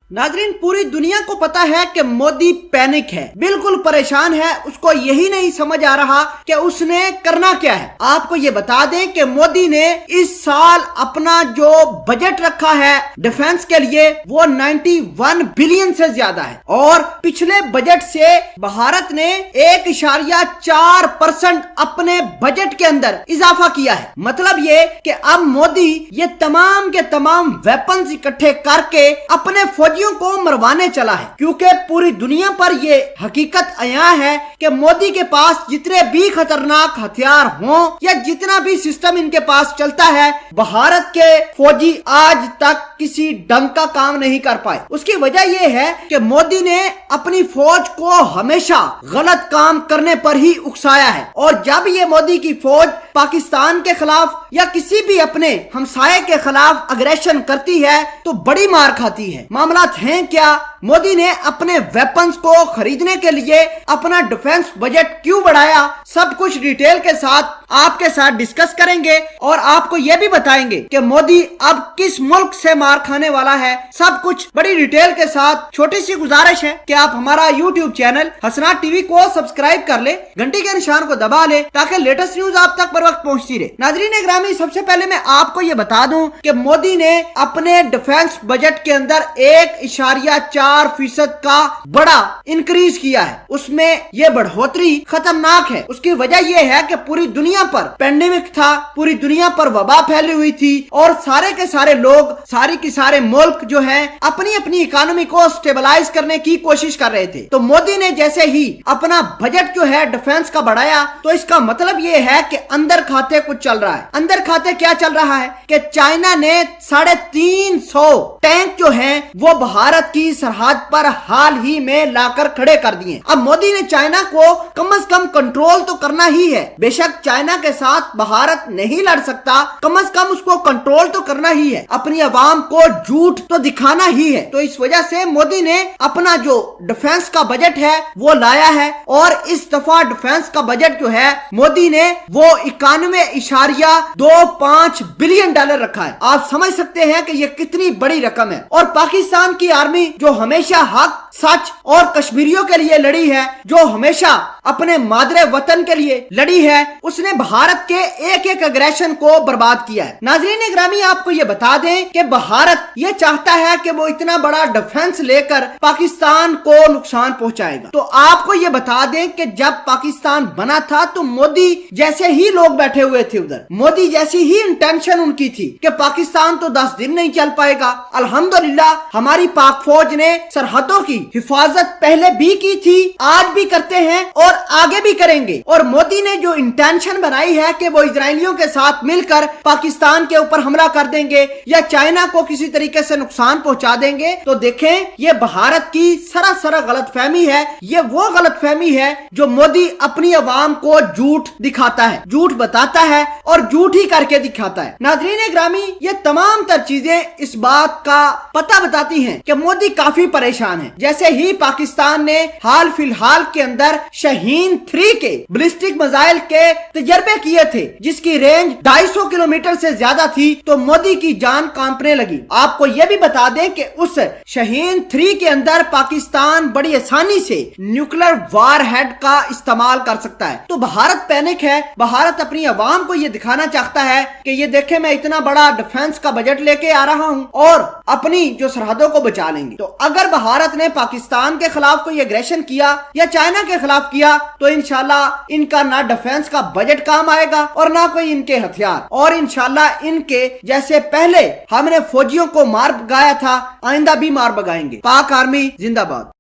नाजरीन, पूरी दुनिया को पता है कि मोदी पैनिक है, बिल्कुल परेशान है। उसको यही नहीं समझ आ रहा कि उसने करना क्या है। आपको ये बता दें कि मोदी ने इस साल अपना जो बजट रखा है डिफेंस के लिए वो 91 बिलियन से ज्यादा है और पिछले बजट से भारत ने 1.4% अपने बजट के अंदर इजाफा किया है। मतलब ये कि अब मोदी ये तमाम के तमाम वेपन्स इकट्ठे करके अपने फौजियों को मरवाने चला है, क्योंकि पूरी दुनिया पर ये हकीकत आया है कि मोदी के पास जितने भी खतरनाक हथियार हों या जितना भी सिस्टम इनके पास चलता है, भारत के फौजी आज तक किसी ढंग का काम नहीं कर पाए। उसकी वजह यह है कि मोदी ने अपनी फौज को हमेशा गलत काम करने पर ही उकसाया है और जब ये मोदी की फौज पाकिस्तान के खिलाफ या किसी भी अपने हमसाये के खिलाफ अग्रेशन करती है तो बड़ी मार खाती है। मामला हैं क्या, मोदी ने अपने वेपन्स को खरीदने के लिए अपना डिफेंस बजट क्यों बढ़ाया, सब कुछ डिटेल के साथ आपके साथ डिस्कस करेंगे और आपको यह भी बताएंगे कि मोदी अब किस मुल्क से मार खाने वाला है। सब कुछ बड़ी डिटेल के साथ। छोटी सी गुजारिश है कि आप हमारा YouTube चैनल हसनात टीवी को सब्सक्राइब कर ले, घंटी के निशान को दबा ले ताकि लेटेस्ट न्यूज आप तक बर वक्त पहुंचती रहे। नाजरीन ग्रामी, सबसे पहले मैं आपको ये बता दूं कि मोदी ने अपने डिफेंस बजट के अंदर 1.4% का बड़ा इंक्रीज किया है। उसमें यह बढ़ोतरी खतरनाक है। उसकी वजह यह है कि पूरी दुनिया पर पेंडेमिक था, पूरी दुनिया पर वबा फैली हुई थी और सारे के सारे लोग, सारे के सारे मुल्क जो हैं अपनी अपनी इकोनॉमी को स्टेबलाइज करने की कोशिश कर रहे थे। तो मोदी ने जैसे ही अपना बजट जो है डिफेंस का बढ़ाया तो इसका मतलब ये है कि अंदर खाते कुछ चल रहा है। अंदर खाते क्या चल रहा है कि चाइना ने 350 टैंक जो हैं वो भारत की सरहद पर हाल ही में लाकर खड़े कर दिए। अब मोदी ने चाइना को कम से कम कंट्रोल तो करना ही है। बेशक चाइना के साथ भारत नहीं लड़ सकता, कम से कम उसको कंट्रोल तो करना ही है, अपनी आवाम को झूठ तो दिखाना ही है। तो इस वजह से मोदी ने अपना जो डिफेंस का बजट है वो लाया है और इस दफा डिफेंस का बजट जो है मोदी ने वो 91.25 बिलियन डॉलर रखा है। आप समझ सकते हैं कि ये कितनी बड़ी रकम है। और पाकिस्तान की आर्मी जो हमेशा हक, सच और कश्मीरियों के लिए लड़ी है, जो हमेशा अपने मादरे वतन के लिए लड़ी है, उसने भारत के एक एक अग्रेशन को बर्बाद किया है। नाजरीन ग्रामी, आपको ये बता दें कि भारत ये चाहता है कि वो इतना बड़ा डिफेंस लेकर पाकिस्तान को नुकसान पहुंचाएगा। तो आपको ये बता दें कि जब पाकिस्तान बना था तो मोदी जैसे ही लोग बैठे हुए थे उधर, मोदी जैसी ही इंटेंशन उनकी थी कि पाकिस्तान तो 10 दिन नहीं चल पाएगा। अल्हम्दुलिल्लाह हमारी पाक फौज ने सरहदों की हिफाजत पहले भी की थी, आज भी करते हैं और आगे भी करेंगे। और मोदी ने जो इंटेंशन बनाई है कि वो इजरायलियों के साथ मिलकर पाकिस्तान के ऊपर हमला कर देंगे या चाइना को किसी तरीके से नुकसान पहुंचा देंगे, तो देखें ये भारत की सरासर गलतफहमी है। ये वो गलतफहमी है जो मोदी अपनी आवाम को झूठ दिखाता है, झूठ बताता है और झूठ ही करके दिखाता है। नाजरीन ग्रामी, ये तमाम तर चीजें इस बात का पता बताती हैं कि मोदी काफी परेशान है। जैसे ही पाकिस्तान ने हाल फिलहाल के अंदर शाहीन 3 के बैलिस्टिक मिसाइल के तजर्बे किए थे जिसकी रेंज 250 किलोमीटर से ज्यादा थी, तो मोदी की जान कांपने लगी। आपको यह भी बता दें कि उस शाहीन 3 के अंदर पाकिस्तान बड़ी आसानी से न्यूक्लियर वार हेड का इस्तेमाल कर सकता है। तो भारत पैनिक है। भारत अपनी आवाम को यह दिखाना चाहता है कि ये देखे मैं इतना बड़ा डिफेंस का बजट लेके आ रहा हूं और अपनी जो सरहदों को बचा लेंगे। तो अगर भारत ने पाकिस्तान के खिलाफ कोई एग्रेशन किया या चाइना के खिलाफ किया तो इंशाल्लाह इनका ना डिफेंस का बजट काम आएगा और ना कोई इनके हथियार, और इंशाल्लाह इनके जैसे पहले हमने फौजियों को मार भगाया था आइंदा भी मार भगाएंगे। पाक आर्मी जिंदाबाद।